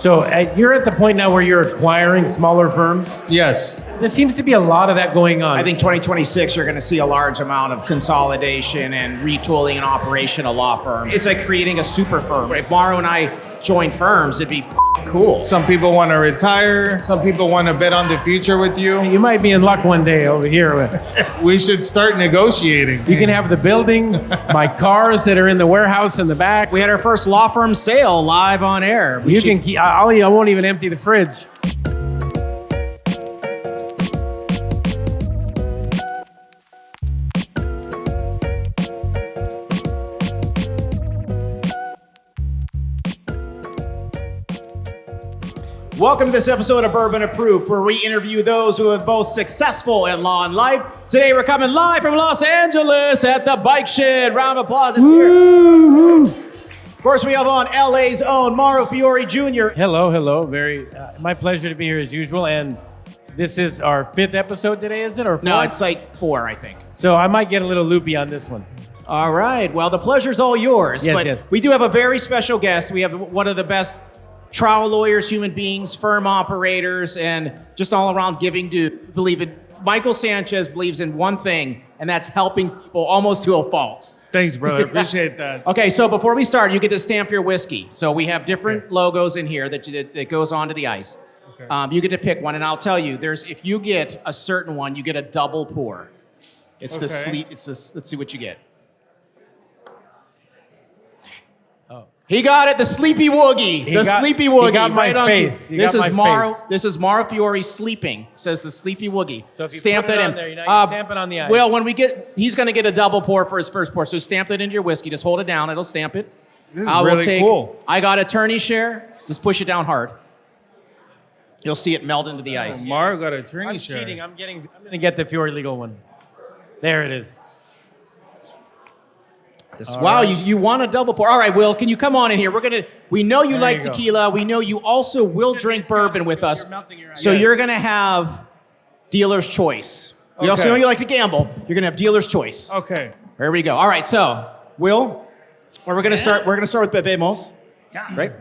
So you're at the point now where you're acquiring smaller firms? Yes. There seems to be a lot of that going on. I think 2026, you're going to see a large amount of consolidation and retooling and operation of law firms. It's like creating a super firm. If Mauro and I joined firms, it'd be cool. Some people want to retire. Some people want to bet on the future with you. You might be in luck one day over here. We should start negotiating. You can have the building, my cars that are in the warehouse in the back. We had our first law firm sale live on air. You can keep, I won't even empty the fridge. Welcome to this episode of Bourbon Approved, where we interview those who are both successful in law and life. Today we're coming live from Los Angeles at the Bike Shed. Round of applause, it's here. Of course, we have on LA's own Mauro Fiore Jr. Hello. Very, my pleasure to be here as usual. And this is our 5th episode today, is it? Or 4th? No, it's like 4, I think. So I might get a little loopy on this one. All right. Well, the pleasure's all yours. Yes. We do have a very special guest. We have one of the best trial lawyers, human beings, firm operators, and just all around giving to believe in. Michael Sanchez believes in one thing, and that's helping people almost to a fault. Thanks, brother. Appreciate that. Okay, so before we start, you get to stamp your whiskey. So we have different logos in here that goes onto the ice. Okay. You get to pick one, and I'll tell you, if you get a certain one, you get a double pour. It's the sleep. Let's see what you get. He got it, the Sleepy Woogie. Sleepy Woogie. He got my right face. This is Mauro Fiore sleeping, says the Sleepy Woogie. So if you stamp put that it in. on there, you stamp it on the ice. Well, he's going to get a double pour for his first pour. So stamp that into your whiskey. Just hold it down. It'll stamp it. This is really cool. I got attorney share. Just push it down hard. You'll see it melt into the ice. Mauro got attorney I'm share. cheating. I'm going to get the Fiore legal one. There it is. Wow, you want a double pour. All right, Will, can you come on in here? We know you like you go. tequila. We know you also will drink bourbon with us. So Yes. you're going to have dealer's choice. We also Okay. know you like to gamble. You're going to have dealer's choice. Okay. There we go. All right, so, Will, we're going to start with Bebemos, Yeah. right?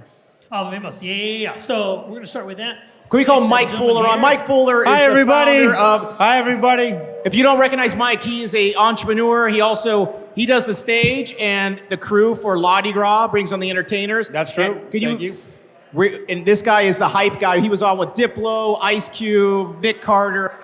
Oh, Bebemos. Yeah. So we're going to start with that. Can we call Actually, Mike jumping Fuller on? here. Mike Fuller is Hi, the everybody. founder of... Hi, everybody. If you don't recognize Mike, he is an entrepreneur. He does the stage and the crew for Mardi Gras, brings on the entertainers. That's true. And Thank you. And this guy is the hype guy. He was on with Diplo, Ice Cube, Nick Carter,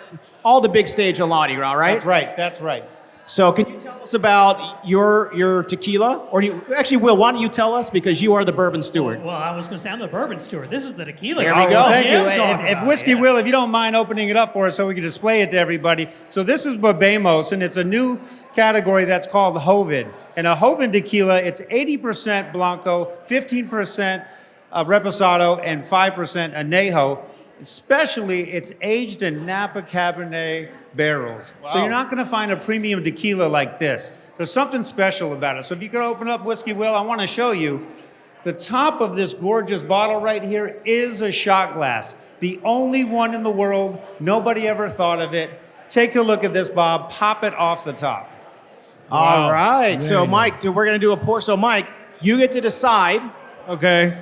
all the big stage on Mardi Gras, right? That's right. So can you tell us about your tequila? Or Will, why don't you tell us, because you are the bourbon steward. Well, I was going to say I'm the bourbon steward. This is the tequila. There guy. we go. Thank you. I'm talking If about, Whiskey yeah. Will, if you don't mind opening it up for us so we can display it to everybody. So this is Bebemos, and it's a new category that's called Joven. And a Joven tequila, it's 80% Blanco, 15% Reposado, and 5% Anejo. Especially, it's aged in Napa Cabernet barrels. Wow. So you're not going to find a premium tequila like this. There's something special about it. So if you could open up Whiskey Will, I want to show you. The top of this gorgeous bottle right here is a shot glass. The only one in the world. Nobody ever thought of it. Take a look at this, Bob. Pop it off the top. All right. So, Mike, we're going to do a pour. So, Mike, you get to decide. Okay.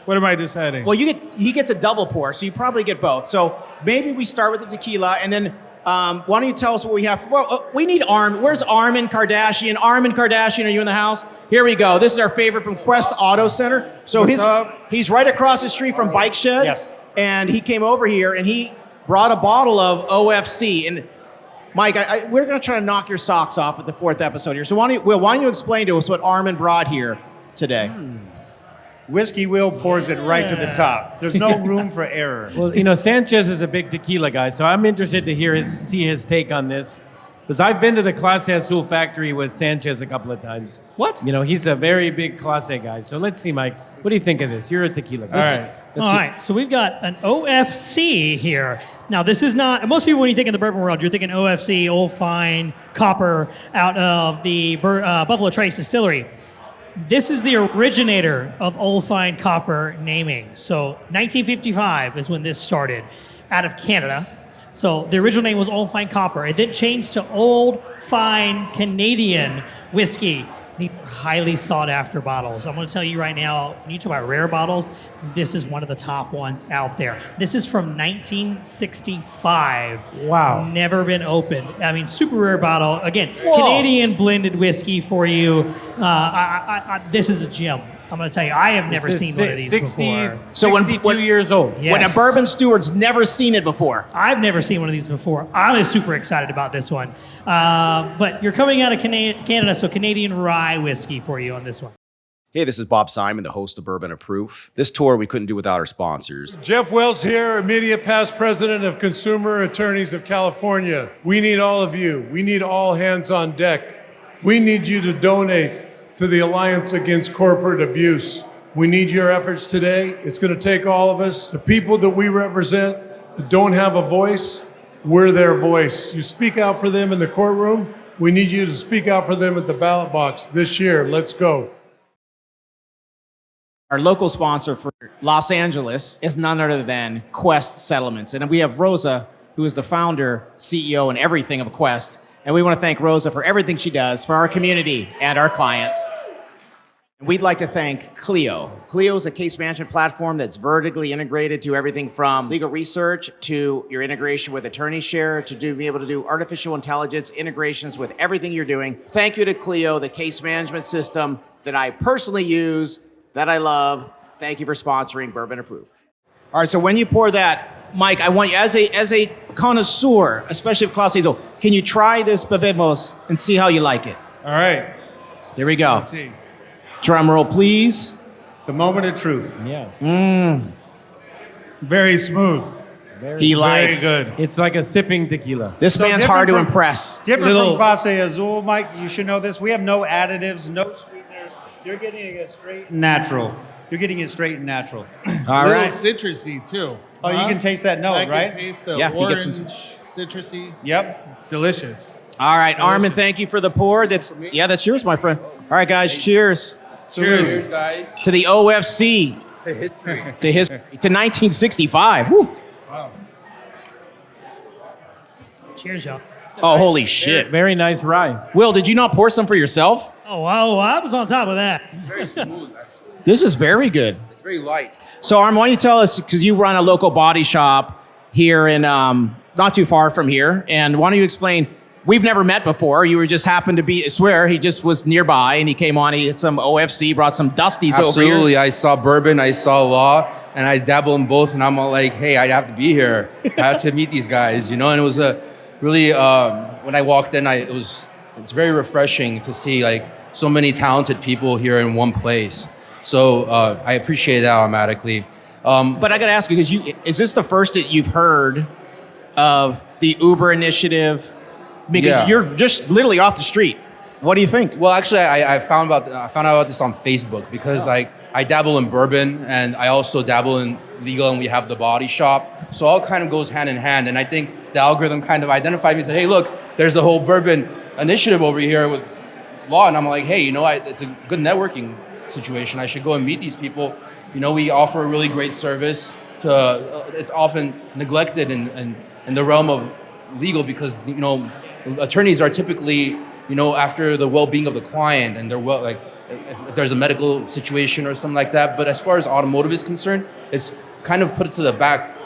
What am I deciding? Well, he gets a double pour, so you probably get both. So maybe we start with the tequila, and then why don't you tell us what we have? Well, we need Armin. Where's Armin Kardashian? Armin Kardashian, are you in the house? Here we go. This is our favorite from Quest Auto Center. So he's right across the street from Bike Shed. Yes. And he came over here, and he brought a bottle of O.F.C. And Mike, we're going to try to knock your socks off at the 4th episode here. So why don't you explain to us what Armin brought here today? Whiskey Will pours it right to the top. There's no room for error. Well, Sanchez is a big tequila guy, so I'm interested to see his take on this. Because I've been to the Clase Azul factory with Sanchez a couple of times. What? He's a very big Clase guy. So let's see, Mike. What do you think of this? You're a tequila guy. All right. All right, so we've got an OFC here. Now, this is not, most people, when you think in the bourbon world, you're thinking OFC, Old Fine, Copper, out of the Buffalo Trace Distillery. This is the originator of Old Fine Copper naming. So 1955 is when this started out of Canada. So the original name was Old Fine Copper. It then changed to Old Fine Canadian Whiskey These are highly sought after bottles. I'm going to tell you right now, when you talk about rare bottles, this is one of the top ones out there. This is from 1965. Wow. Never been opened. I mean, super rare bottle. Again, Canadian blended whiskey for you. This is a gem. I'm going to tell you, I have never seen one of these before. So when 62 years old. Yes. When a bourbon steward's never seen it before. I've never seen one of these before. I'm super excited about this one. But you're coming out of Canada, so Canadian rye whiskey for you on this one. Hey, this is Bob Simon, the host of Bourbon of Proof. This tour we couldn't do without our sponsors. Jeff Wells here, immediate past president of Consumer Attorneys of California. We need all of you. We need all hands on deck. We need you to donate to the Alliance Against Corporate Abuse. We need your efforts today. It's going to take all of us. The people that we represent that don't have a voice, we're their voice. You speak out for them in the courtroom. We need you to speak out for them at the ballot box this year. Let's go. Our local sponsor for Los Angeles is none other than Quest Settlements. And we have Rosa, who is the founder, CEO, and everything of Quest. And we want to thank Rosa for everything she does for our community and our clients. And we'd like to thank Clio. Clio is a case management platform that's vertically integrated to everything from legal research to your integration with attorney share to be able to do artificial intelligence integrations with everything you're doing. Thank you to Clio, the case management system that I personally use, that I love. Thank you for sponsoring Bourbon of Proof. All right, so when you pour that, Mike, I want you, as a connoisseur, especially of Clase Azul, can you try this Bebemos and see how you like it? All right. Here we go. Let's see. Drum roll, please. The moment of truth. Yeah. Very smooth. He likes. Very good. It's like a sipping tequila. This So man's hard to different from- impress. Different Little- from Clase Azul, Mike, you should know this. We have no additives, no sweeteners. You're getting it straight and natural. You're getting it straight and natural. All Little right. citrusy too. Oh, you can taste that note, I can right? taste the Yeah, you get orange, some- citrusy, Yep. delicious. All right, Armin, thank you for the pour. That's yours, my friend. All right, guys, cheers. Cheers. To the O.F.C. To history. To 1965. Woo. Cheers, y'all. Oh, holy shit. Very nice rye. Will, did you not pour some for yourself? Oh, wow, I was on top of that. This is very good. It's very light. So, Armin, why don't you tell us, because you run a local body shop here in not too far from here, and why don't you explain, we've never met before, you were just happened to be, I swear, he just was nearby, and he came on, he had some OFC, brought some Dusties over Absolutely. here. I saw bourbon, I saw law, and I dabble in both, and I'm all like, hey, I have to be here. I have to meet these guys, you know, and it was a really, when I walked in, it's very refreshing to see like so many talented people here in one place. So I appreciate that automatically. But I got to ask you, because is this the first that you've heard of the Uber initiative? Because Yeah. you're just literally off the street. What do you think? Well, actually, I found out about this on Facebook because I dabble in bourbon and I also dabble in legal, and we have the body shop. So all kind of goes hand in hand. And I think the algorithm kind of identified me and said, hey, look, there's a whole bourbon initiative over here with law. And I'm like, hey, you know, it's a good networking situation. I should go and meet these people. You know, we offer a really great service. It's often neglected in the realm of legal because, you know, attorneys are typically, you know, after the well-being of the client and if there's a medical situation or something like that. But as far as automotive is concerned, it's kind of put it to the back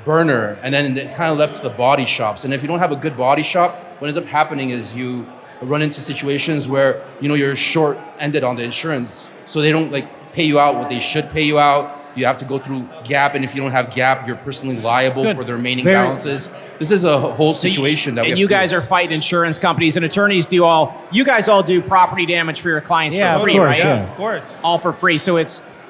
burner, and then it's kind of left to the body shops. And if you don't have a good body shop, what ends up happening is you run into situations where, you know, you're short-ended on the insurance. So they don't pay you out what they should pay you out. You have to go through GAP, and if you don't have GAP, you're personally liable for the remaining balances. This is a whole situation that we have And you to deal guys with. are fighting insurance companies, and attorneys you guys all do property damage for your clients Yeah, for of free, course, right? yeah. Of course. All for free. So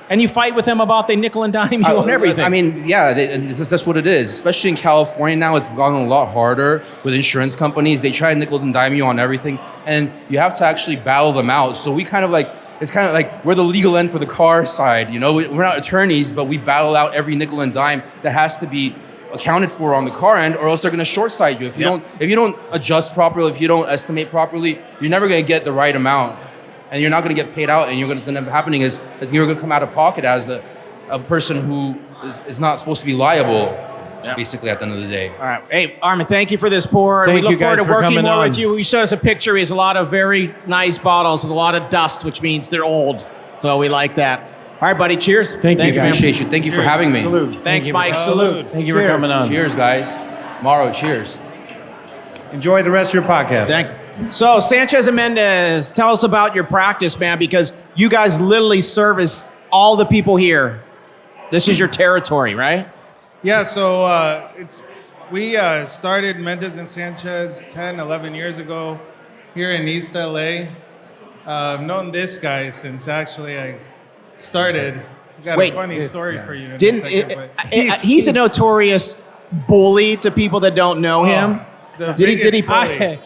and you fight with them about they nickel and dime you on everything. I mean, yeah, that's what it is. Especially in California now, it's gotten a lot harder with insurance companies. They try to nickel and dime you on everything, and you have to actually battle them out. So we kind of it's kind of like we're the legal end for the car side. You know, we're not attorneys, but we battle out every nickel and dime that has to be accounted for on the car end, or else they're going to short side you. If you don't adjust properly, if you don't estimate properly, you're never going to get the right amount. And you're not going to get paid out, and what's going to end up happening is you're going to come out of pocket as a person who is not supposed to be liable. basically at the end of the day. All right. Hey, Armin, thank you for this pour. And Thank we you look forward to guys for working coming more on. with you. You showed us a picture. He has a lot of very nice bottles with a lot of dust, which means they're old. So we like that. All right, buddy. Cheers. Thank you, man. Appreciate you. Thank you for having me. Salute. Thanks, you. Mike. Salute. Thank you for coming on. Cheers, guys. Mauro, cheers. Enjoy the rest of your podcast. So, Sanchez and Mendez, tell us about your practice, man, because you guys literally service all the people here. This is your territory, right? Yeah, so we started Mendez and Sanchez 10, 11 years ago here in East LA. I've known this guy since actually I started. Got Wait, a funny story for you in a Didn't second. but he's a notorious bully to people that don't know him? the Did he biggest bully? bully.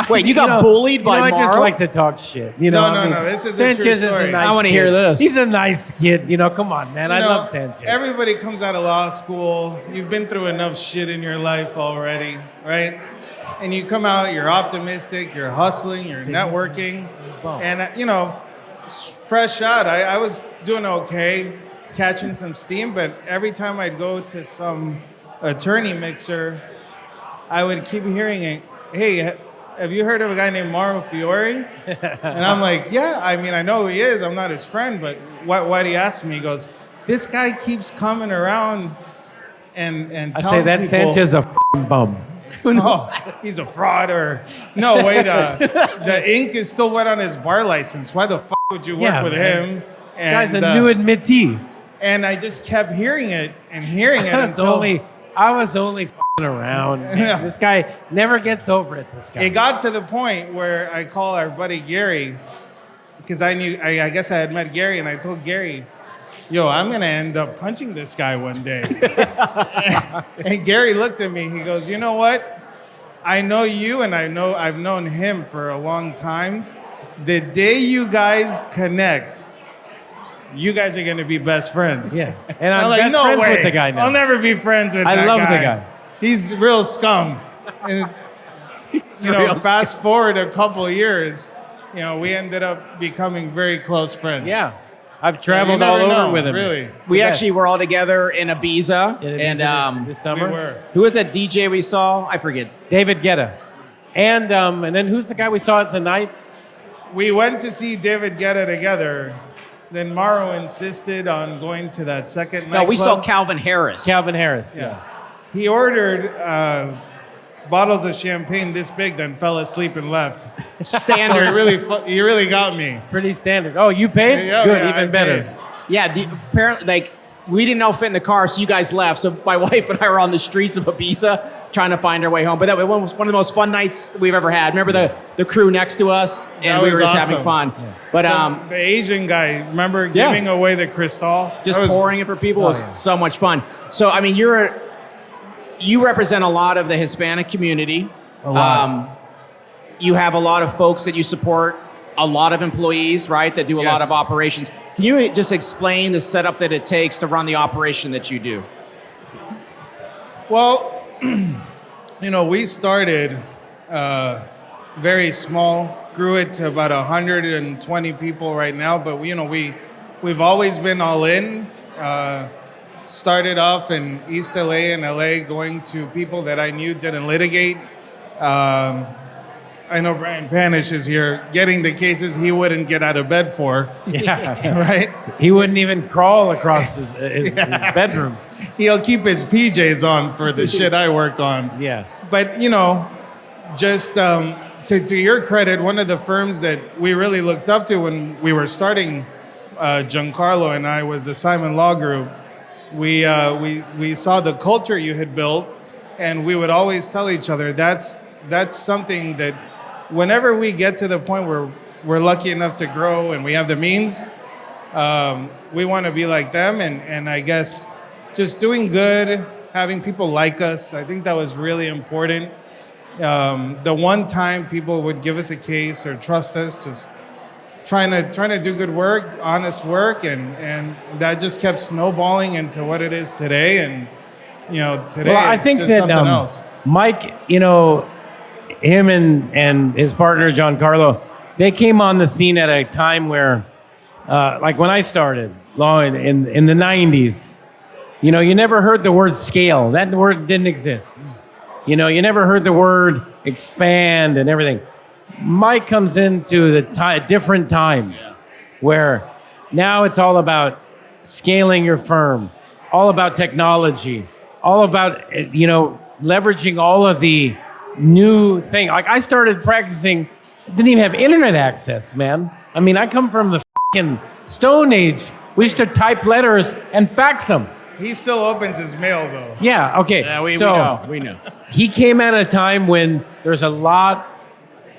Wait, you got bullied by I just Mauro? like to talk shit. You know, No, I mean, no, this is a true Sanchez is story. a nice I wanna kid. hear this. He's a nice kid. You know, come on, man. I You know, love Sanchez. Everybody comes out of law school. You've been through enough shit in your life already, right? And you come out, you're optimistic, you're hustling, you're networking. And, fresh out, I was doing okay, catching some steam, but every time I'd go to some attorney mixer, I would keep hearing it, hey, have you heard of a guy named Mauro Fiore? And I'm like, yeah, I mean, I know who he is. I'm not his friend, but why do you ask me? He goes, this guy keeps coming around and I'd telling say that people, Sanchez a f***ing bum. no, he's a fraud or, no, wait, the ink is still wet on his bar license. Why the fuck would you work Yeah, with man. him? Guy's And, a new admittee. and I just kept hearing it and hearing it I was only f***ing around. Yeah. This guy never gets over it, this guy. it got to the point where I call our buddy Gary because I guess I had met Gary and I told Gary, yo, I'm going to end up punching this guy one day. And Gary looked at me. He goes, you know what? I know you and I've known him for a long time. The day you guys connect, you guys are going to be best friends. Yeah. And I'm best friends with the guy now. I'll never be friends with I that guy. love the guy. He's real scum. And, fast forward a couple of years, we ended up becoming very close friends. Yeah. I've So traveled you all never over know, with him. Really. We Yes. actually were all together in Ibiza. In And this summer. We were. who was that DJ we saw? I forget. David Guetta. And then who's the guy we saw at the night? We went to see David Guetta together. Then Mauro insisted on going to that second No, we saw nightclub. Calvin Harris. Calvin Harris. Yeah. He ordered bottles of champagne this big, then fell asleep and left. So Standard. he really got me. Pretty standard. Oh, you paid? Yeah, Good, yeah, even I better. paid. Yeah, apparently, we didn't all fit in the car, so you guys left. So my wife and I were on the streets of Ibiza trying to find our way home. But that was one of the most fun nights we've ever had. Remember the crew next to us, and That we was were just awesome. having fun. But The Asian guy, remember Yeah. giving away the Cristal? just That was- pouring it for people was so much fun. So I mean, you represent a lot of the Hispanic community. A lot. You have a lot of folks that you support, a lot of employees, right, that do a lot Yes. of operations. Can you just explain the setup that it takes to run the operation that you do? Well, we started very small, grew it to about 120 people right now, but we've always been all in. Started off in East LA and LA, going to people that I knew didn't litigate. I know Brian Panish is here, getting the cases he wouldn't get out of bed for, Yeah. right? He wouldn't even crawl across his bedroom. He'll keep his PJs on for the shit I work on. Yeah. But, just to your credit, one of the firms that we really looked up to when we were starting, Giancarlo and I, was the Simon Law Group. We saw the culture you had built, and we would always tell each other that's something that whenever we get to the point where we're lucky enough to grow and we have the means, we want to be like them. And I guess just doing good, having people like us, I think that was really important. The one time people would give us a case or trust us, just trying to do good work, honest work, and that just kept snowballing into what it is today. And today Well, I it's think just that something else. Mike, him and his partner Giancarlo, they came on the scene at a time where, like when I started, long in the '90s, You know, you never heard the word scale. That word didn't exist. You know, you never heard the word expand and everything. Mike comes into the different time where now it's all about scaling your firm, all about technology, all about, you know, leveraging all of the new thing. Like I started practicing, didn't even have internet access, man. I mean, I come from the fucking Stone Age. We used to type letters and fax them. He still opens his mail though. Yeah, okay. Yeah, we know. He came at a time when there's a lot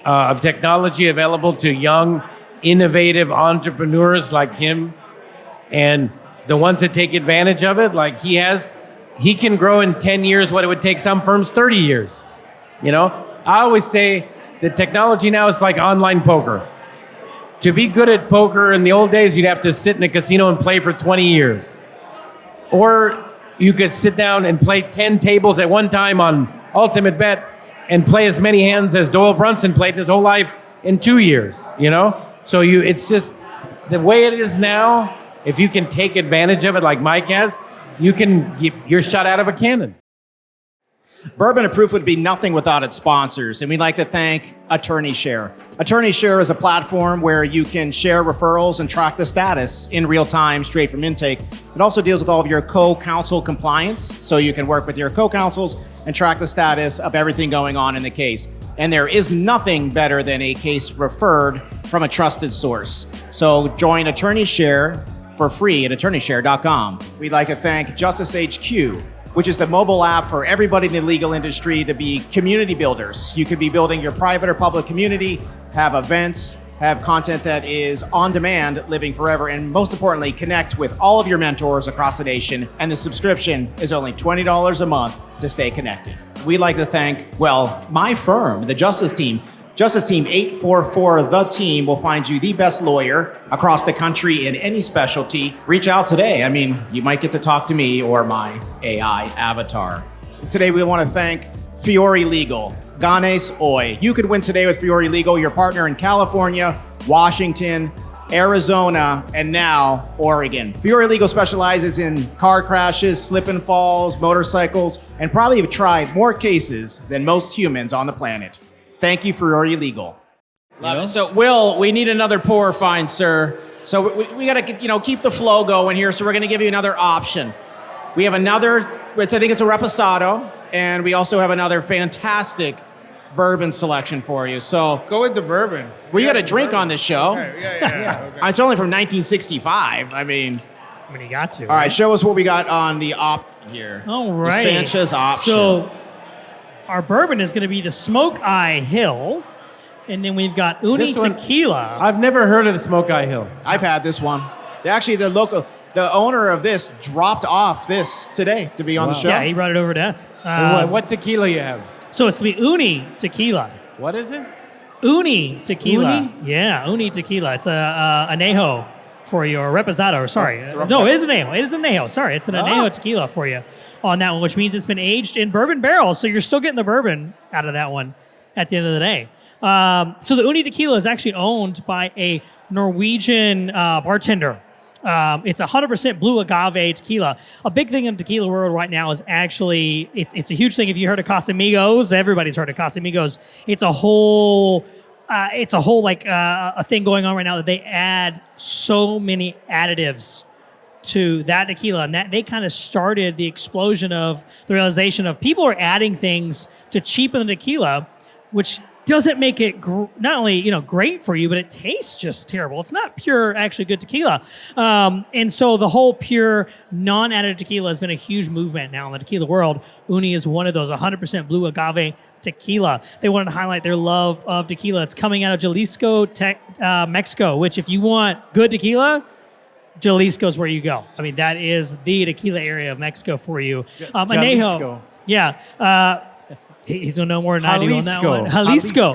of technology available to young, innovative entrepreneurs like him, and the ones that take advantage of it, like he has, he can grow in 10 years what it would take some firms 30 years. You know, I always say the technology now is like online poker. To be good at poker in the old days, you'd have to sit in a casino and play for 20 years. Or you could sit down and play 10 tables at one time on Ultimate Bet and play as many hands as Doyle Brunson played his whole life in 2 years, you know? So it's just the way it is now, if you can take advantage of it like Mike has, you're shot out of a cannon. Bourbon and Proof would be nothing without its sponsors, and we'd like to thank Attorney Share. Attorney Share is a platform where you can share referrals and track the status in real time, straight from intake. It also deals with all of your co-counsel compliance, so you can work with your co-counsels and track the status of everything going on in the case. And there is nothing better than a case referred from a trusted source. So join Attorney Share for free at attorneyshare.com. We'd like to thank Justice HQ, which is the mobile app for everybody in the legal industry to be community builders. You could be building your private or public community, have events, have content that is on demand, living forever, and most importantly, connect with all of your mentors across the nation. And the subscription is only $20 a month to stay connected. We'd like to thank, well, my firm, the Justice Team. Justice Team 844, the team, will find you the best lawyer across the country in any specialty. Reach out today. I mean, you might get to talk to me or my AI avatar. Today, we want to thank Fiore Legal. Ganes Oy. You could win today with Fiore Legal, your partner in California, Washington, Arizona, and now Oregon. Fiore Legal specializes in car crashes, slip and falls, motorcycles, and probably have tried more cases than most humans on the planet. Thank you, Fiore Legal. Love it. So, Will, we need another pour, fine sir. So we got to, keep the flow going here. So we're going to give you another option. We have another, I think it's a Reposado, and we also have another fantastic bourbon selection for you. So go with the bourbon. We got a drink on this show. Okay, yeah. Okay. It's only from 1965. I mean, you got to. All right, show us what we got on the option here. All right. The Sanchez option. So our bourbon is going to be the Smokeye Hill, and then we've got Ooni Tequila. I've never heard of the Smokeye Hill. I've had this one. Actually, the owner of this dropped off this today to be on the show. Yeah, he brought it over to us. What tequila you have? So it's going to be Ooni Tequila. What is it? Ooni Tequila. Ooni? Yeah, Ooni Tequila. It's a Anejo for you, or Reposado. Sorry. No, it is Anejo. It is Anejo. Sorry, it's an Anejo Tequila for you on that one, which means it's been aged in bourbon barrels. So you're still getting the bourbon out of that one at the end of the day. So the Ooni Tequila is actually owned by a Norwegian bartender. It's 100% blue agave tequila. A big thing in the tequila world right now is actually, it's a huge thing. If you heard of Casamigos, everybody's heard of Casamigos. It's a whole a thing going on right now that they add so many additives to that tequila, and that they kind of started the explosion of the realization of people are adding things to cheapen the tequila, which doesn't make it not only great for you, but it tastes just terrible. It's not pure, actually good tequila. And so the whole pure, non-added tequila has been a huge movement now in the tequila world. Ooni is one of those 100% blue agave tequila. They wanted to highlight their love of tequila. It's coming out of Jalisco, Mexico, which if you want good tequila, Jalisco is where you go. I mean, that is the tequila area of Mexico for you. Anejo. Yeah. He's going to know more than I do on that one. Jalisco.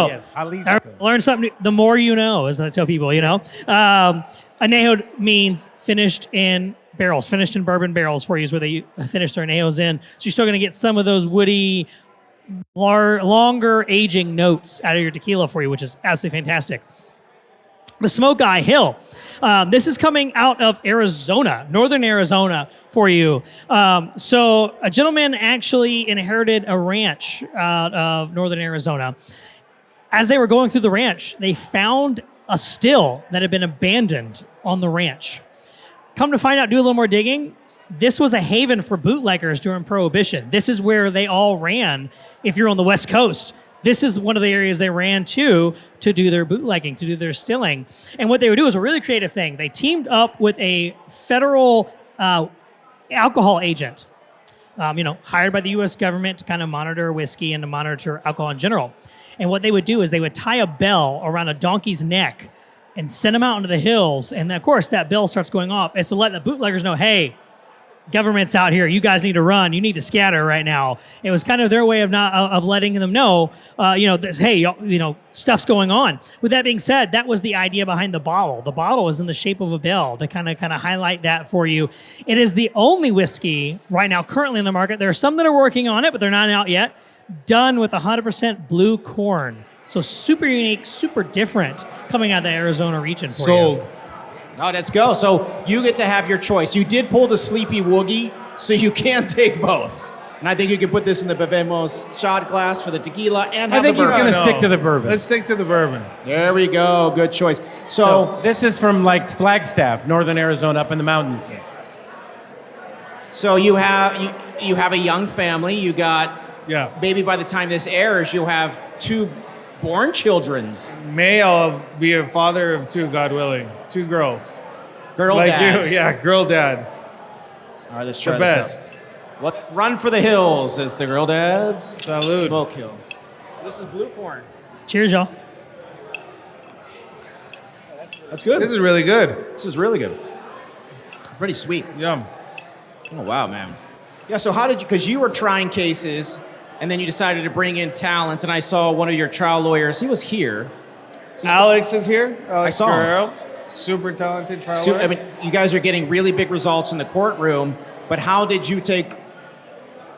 Yes, Jalisco. Learn something new. The more you know, as I tell people, Anejo means finished in barrels, finished in bourbon barrels for you is where they finish their Anejos in. So you're still going to get some of those woody, longer aging notes out of your tequila for you, which is absolutely fantastic. the Smokeye Hill. This is coming out of Arizona, northern Arizona for you. So a gentleman actually inherited a ranch out of northern Arizona. As they were going through the ranch, they found a still that had been abandoned on the ranch. Come to find out, do a little more digging, this was a haven for bootleggers during Prohibition. This is where they all ran if you're on the West Coast. This is one of the areas they ran to do their bootlegging, to do their stilling. And what they would do is a really creative thing. They teamed up with a federal alcohol agent, hired by the U.S. government to kind of monitor whiskey and to monitor alcohol in general. And what they would do is they would tie a bell around a donkey's neck and send them out into the hills. And then, of course, that bell starts going off. It's to let the bootleggers know, hey, government's out here. You guys need to run. You need to scatter right now. It was kind of their way of letting them know, hey, stuff's going on. With that being said, that was the idea behind the bottle. The bottle is in the shape of a bell to kind of highlight that for you. It is the only whiskey right now currently in the market. There are some that are working on it, but they're not out yet. Done with 100% blue corn. So super unique, super different coming out of the Arizona region for you. Sold. Oh, let's go. So you get to have your choice. You did pull the Sleepy Woogie, so you can take both. And I think you can put this in the Bebemos shot glass for the tequila and have I think the he's bourbon. going to stick to the bourbon. Let's stick to the bourbon. There we go. Good choice. So This is from like Flagstaff, northern Arizona, up in the mountains. so you have a young family. You got Yeah. maybe by the time this airs, you'll have 2 born children's. May I'll be a father of 2, God willing. 2 girls. Girl like dads. you. Yeah, girl dad. All right, let's try The this out. best. What run for the hills as the girl dads. Salud. Smoke Hill. This is blue corn. Cheers, y'all. That's good. This is really good. This is really good. Pretty sweet. Yum. Oh, wow, man. Yeah, so how did you, because you were trying cases, and then you decided to bring in talent, and I saw one of your trial lawyers. He was here. So Alex is here. Alex saw him. Guerrero. Super talented trial So, lawyer. I mean, you guys are getting really big results in the courtroom, but how did you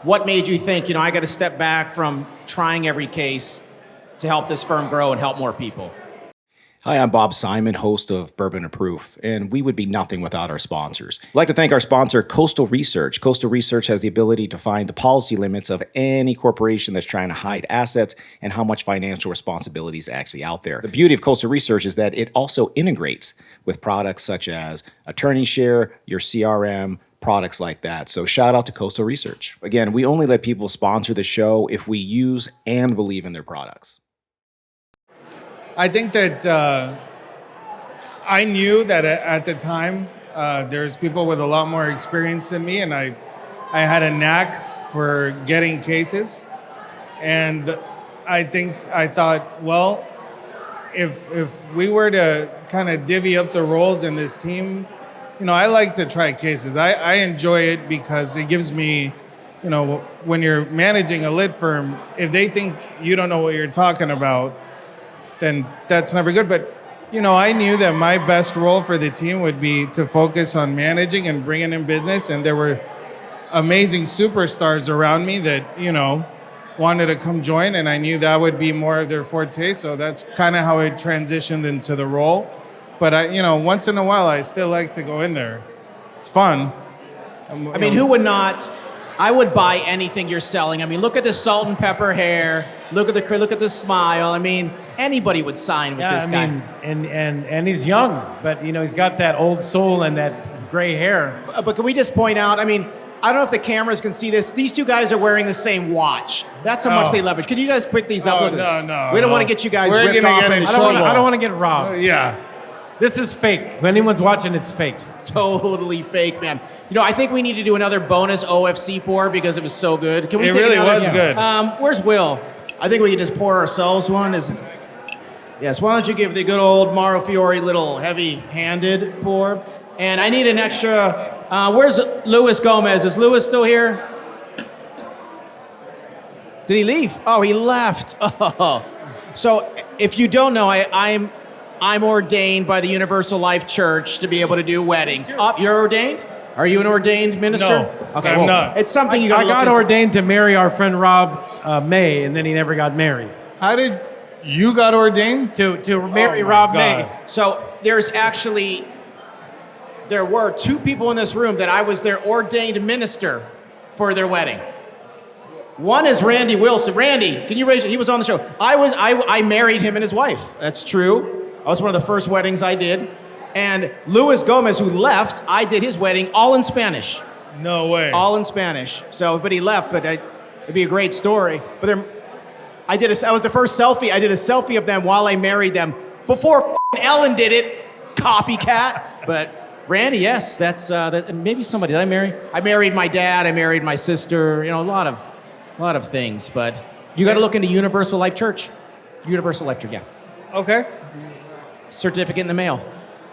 what made you think, I got to step back from trying every case to help this firm grow and help more people? Hi, I'm Bob Simon, host of Bourbon and Proof, and we would be nothing without our sponsors. I'd like to thank our sponsor, Coastal Research. Coastal Research has the ability to find the policy limits of any corporation that's trying to hide assets and how much financial responsibility is actually out there. The beauty of Coastal Research is that it also integrates with products such as Attorney Share, your CRM, products like that. So shout out to Coastal Research. Again, we only let people sponsor the show if we use and believe in their products. I think that I knew that at the time there's people with a lot more experience than me, and I had a knack for getting cases. And I thought, well, if we were to kind of divvy up the roles in this team, I like to try cases. I enjoy it because it gives me, when you're managing a lit firm, if they think you don't know what you're talking about, then that's never good. But, I knew that my best role for the team would be to focus on managing and bringing in business. And there were amazing superstars around me that, wanted to come join. And I knew that would be more of their forte. So that's kind of how it transitioned into the role. But, once in a while, I still like to go in there. It's fun. I mean, who would not? I would buy anything you're selling. I mean, look at the salt and pepper hair. Look at the smile. I mean, anybody would sign with this guy. And he's young, but he's got that old soul and that gray hair. But can we just point out? I mean, I don't know if the cameras can see this. These 2 guys are wearing the same watch. That's how much they leverage. Can you guys pick these up? Oh, Look at this. no, We don't no. want to get you guys We're ripped gonna off get in in the trouble. show. I don't want to get robbed. Yeah. This is fake. If anyone's watching, it's fake. Totally fake, man. I think we need to do another bonus OFC pour because it was so good. Can we It take really another? was good. Where's Will? I think we can just pour ourselves one. Yes, why don't you give the good old Mauro Fiore little heavy-handed pour? And I need an extra. Where's Luis Gomez? Is Luis still here? Did he leave? Oh, he left. Oh. So if you don't know, I'm ordained by the Universal Life Church to be able to do weddings. You're ordained? Are you an ordained minister? No, Okay, I'm not. It's something you got I to look got into. ordained to marry our friend Rob May, and then he never got married. How did You got ordained? to marry Oh my Rob God. May. So there were two people in this room that I was their ordained minister for their wedding. One is Randy Wilson. Randy, can you raise it? He was on the show. I married him and his wife. That's true. I was one of the first weddings I did. And Luis Gomez, who left, I did his wedding all in Spanish. No way. All in Spanish. So, but he left, but it'd be a great story. But I was the first selfie. I did a selfie of them while I married them before Ellen did it, copycat. But Randy, yes, that's maybe somebody. Did I marry? I married my dad. I married my sister. You know, a lot of things. But you got to look into Universal Life Church. Universal Life Church, yeah. Okay. Certificate in the mail,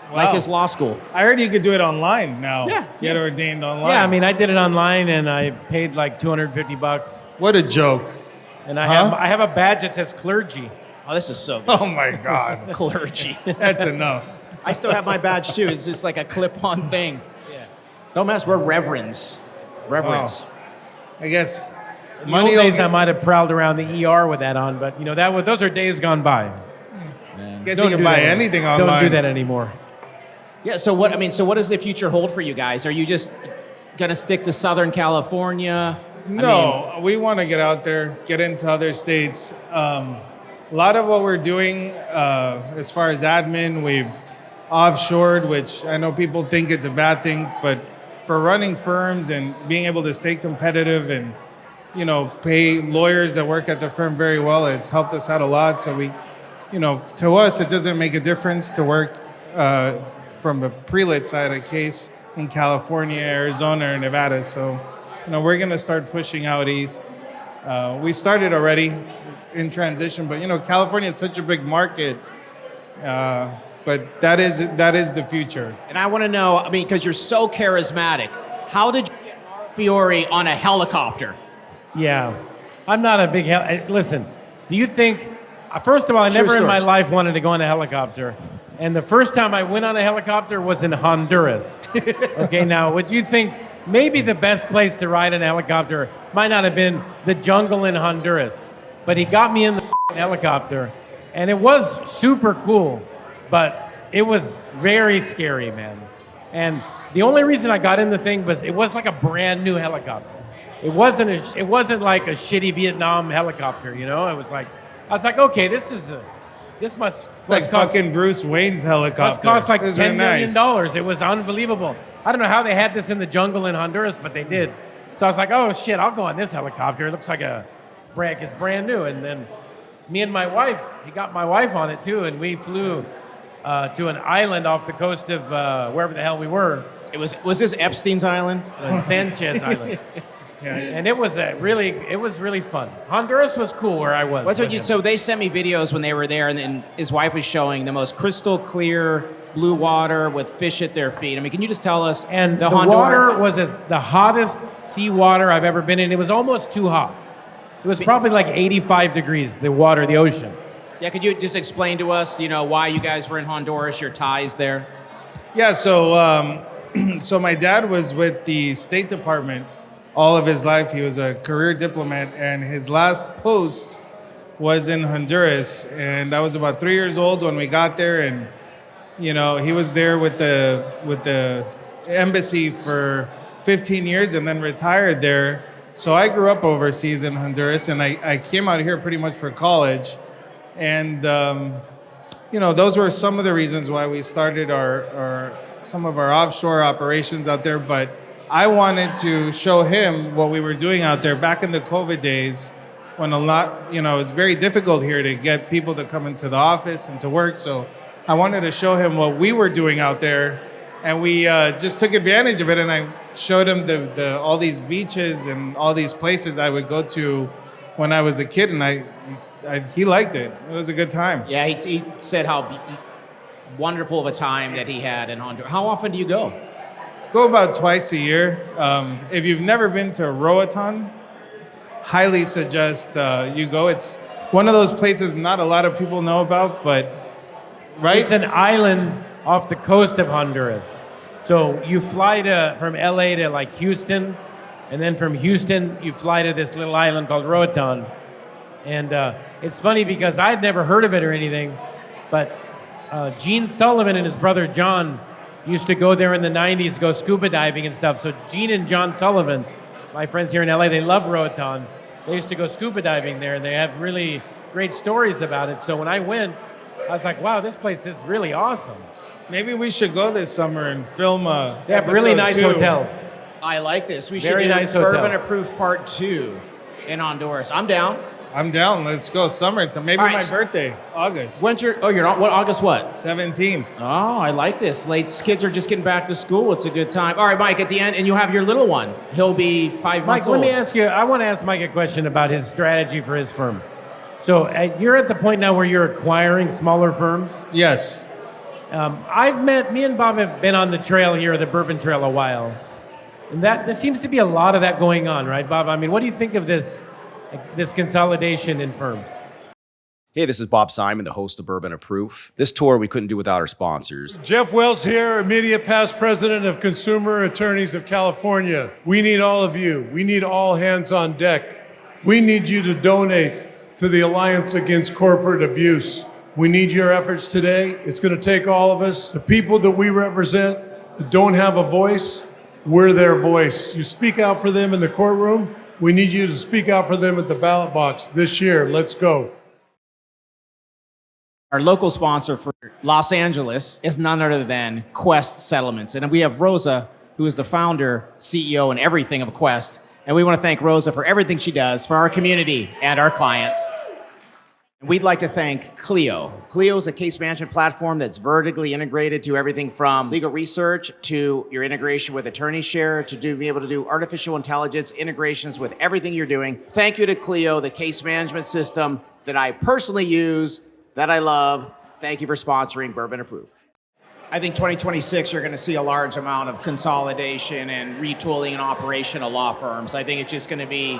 Wow. like his law school. I heard you could do it online now. Yeah. Get ordained online. Yeah, I mean, I did it online and I paid like $250, What a joke. and I have a badge that says clergy. Oh, this is so good. Oh my God. Clergy. That's enough. I still have my badge too. It's just like a clip-on thing. Yeah. Don't mess. We're reverends. Reverends. Wow. I guess In the old money days, I will might have prowled around the ER with that on, but you know those are days gone by. guess Don't you can do buy that anything anymore. online. Don't do that anymore. Yeah. So what? I mean, so what does the future hold for you guys? Are you just gonna stick to Southern California? No, we want to get out there, get into other states. A lot of what we're doing, as far as admin, we've offshored, which I know people think it's a bad thing, but for running firms and being able to stay competitive and, you know, pay lawyers that work at the firm very well, it's helped us out a lot. So we, you know, to us, it doesn't make a difference to work from a pre-lit side of case in California, Arizona, or Nevada. So, you know, we're going to start pushing out east. We started already in transition, but, you know, California is such a big market. But that is the future. And I want to know. I mean, because you're so charismatic. How did you get Mauro Fiore on a helicopter? Yeah, I'm not a big listen. Do you think? First of all, I True never in story. my life wanted to go on a helicopter, and the first time I went on a helicopter was in Honduras. Okay, now would you think maybe the best place to ride an helicopter might not have been the jungle in Honduras, but he got me in the helicopter, and it was super cool, but it was very scary, man. And the only reason I got in the thing was it was like a brand new helicopter. It wasn't like a shitty Vietnam helicopter, you know. It was like I was like, okay, this must It's like cost, fucking Bruce Wayne's helicopter. must cost like Those $10 are million. nice. It was unbelievable. I don't know how they had this in the jungle in Honduras, but they did. So I was like, oh shit, I'll go on this helicopter. It looks like it's brand new. And then me and my wife, he got my wife on it too, and we flew to an island off the coast of wherever the hell we were, Was this Epstein's Island? Sanchez Island. And it was really fun. Honduras was cool where I was. What's with what you, him. so they sent me videos when they were there, and then his wife was showing the most crystal clear blue water with fish at their feet. I mean, can you just tell us? And the Honduran- water was the hottest seawater I've ever been in. It was almost too hot. It was probably like 85 degrees, the water, the ocean. Yeah, could you just explain to us, you know, why you guys were in Honduras, your ties there? Yeah, so so my dad was with the State Department all of his life. He was a career diplomat, and his last post was in Honduras. And I was about 3 years old when we got there, and you know, he was there with the embassy for 15 years and then retired there. So I grew up overseas in Honduras, and I came out here pretty much for college. And you know, those were some of the reasons why we started some of our offshore operations out there. But I wanted to show him what we were doing out there back in the COVID days, when a lot, you know, it was very difficult here to get people to come into the office and to work. So I wanted to show him what we were doing out there, and we just took advantage of it. And I showed him the all these beaches and all these places I would go to when I was a kid, and he liked it. It was a good time. Yeah, he said how wonderful of a time that he had in Honduras. How often do you go? Go about twice a year. If you've never been to Roatan, highly suggest you go. It's one of those places not a lot of people know about, but right? It's an island off the coast of Honduras. So you fly from LA to like Houston, and then from Houston you fly to this little island called Roatan. And it's funny because I'd never heard of it or anything, but Gene Sullivan and his brother John used to go there in the 90s, go scuba diving and stuff. So Gene and John Sullivan, my friends here in LA, they love Roatan. They used to go scuba diving there, and they have really great stories about it. So when I went, I was like, wow, this place is really awesome. Maybe we should go this summer and film They have really nice hotels. I like this. We should Very do nice Bourbon hotels. Approved Part 2 in Honduras. I'm down. I'm down. Let's go summer. Maybe All right, my so- birthday, August When's your? Oh, you're on. What August? What? 17th. Oh, I like this. Kids are just getting back to school. It's a good time. All right, Mike. At the end, and you have your little one. He'll be 5 Mike, months let old. me ask you, I want to ask Mike a question about his strategy for his firm. So you're at the point now where you're acquiring smaller firms. Yes. Me and Bob have been on the trail here, the Bourbon Trail, a while. And there seems to be a lot of that going on, right, Bob? I mean, what do you think of this consolidation in firms? Hey, this is Bob Simon, the host of Bourbon Proof. This tour we couldn't do without our sponsors. Jeff Wells here, immediate past president of Consumer Attorneys of California. We need all of you. We need all hands on deck. We need you to donate to the Alliance Against Corporate Abuse. We need your efforts today. It's going to take all of us. The people that we represent that don't have a voice, we're their voice. You speak out for them in the courtroom. We need you to speak out for them at the ballot box this year. Let's go. Our local sponsor for Los Angeles is none other than Quest Settlements. And we have Rosa, who is the founder, CEO, and everything of Quest. And we want to thank Rosa for everything she does for our community and our clients. And we'd like to thank Clio. Clio is a case management platform that's vertically integrated to everything from legal research to your integration with attorney share to be able to do artificial intelligence integrations with everything you're doing. Thank you to Clio, the case management system that I personally use, that I love. Thank you for sponsoring Bourbon Approved. I think 2026, you're going to see a large amount of consolidation and retooling and operation of law firms. I think it's just going to be,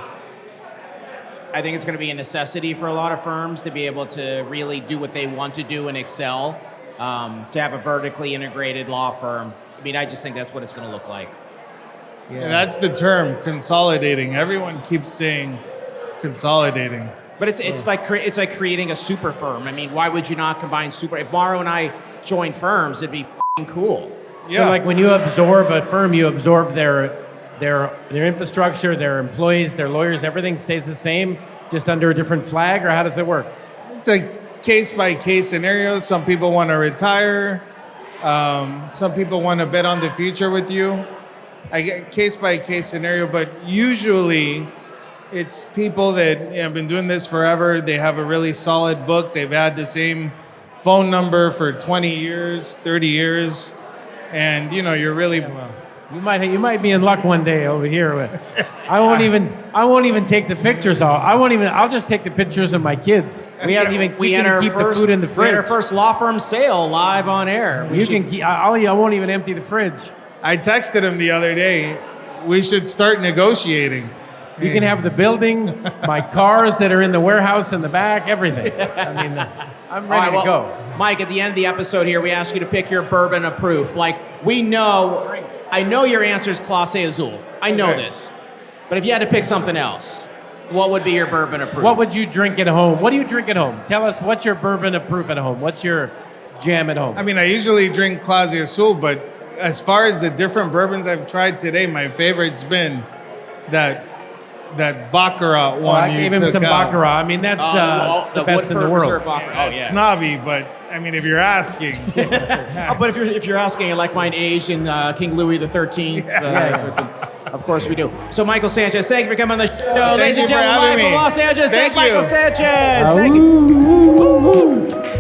a necessity for a lot of firms to be able to really do what they want to do and excel, to have a vertically integrated law firm. I mean, I just think that's what it's going to look like. Yeah, that's the term, consolidating. Everyone keeps saying consolidating. But it's like creating a super firm. I mean, why would you not combine super? If Mauro and I joined firms, it'd be f***ing cool. Yeah. So like when you absorb a firm, you absorb their infrastructure, their employees, their lawyers, everything stays the same, just under a different flag, or how does it work? It's a case-by-case scenario. Some people want to retire. Some people want to bet on the future with you. I get case-by-case scenario, but usually it's people that have been doing this forever. They have a really solid book. They've had the same phone number for 20 years, 30 years. And, you're really... You might be in luck one day over here. But I won't even take the pictures off. I'll just take the pictures of my kids. We had the food in the fridge. We had our first law firm sale live on air. I won't even empty the fridge. I texted him the other day, we should start negotiating. You can have the building, my cars that are in the warehouse in the back, everything. I mean, I'm ready to go. Mike, at the end of the episode here, we ask you to pick your bourbon of proof. I know your answer is Clase Azul. I know this. But if you had to pick something else, what would be your bourbon of proof? What would you drink at home? What do you drink at home? Tell us, what's your bourbon of proof at home? What's your jam at home? I mean, I usually drink Clase Azul, but as far as the different bourbons I've tried today, my favorite's been that Baccarat one. I gave him some Baccarat. I mean, that's the best in the world. It's snobby, but I mean, if you're asking. But if you're asking, I like mine aged in King Louis XIII. Of course we do. So Michael Sanchez, thank you for coming on the show. Ladies and gentlemen, live from Los Angeles. Thank Michael Sanchez. Thank you.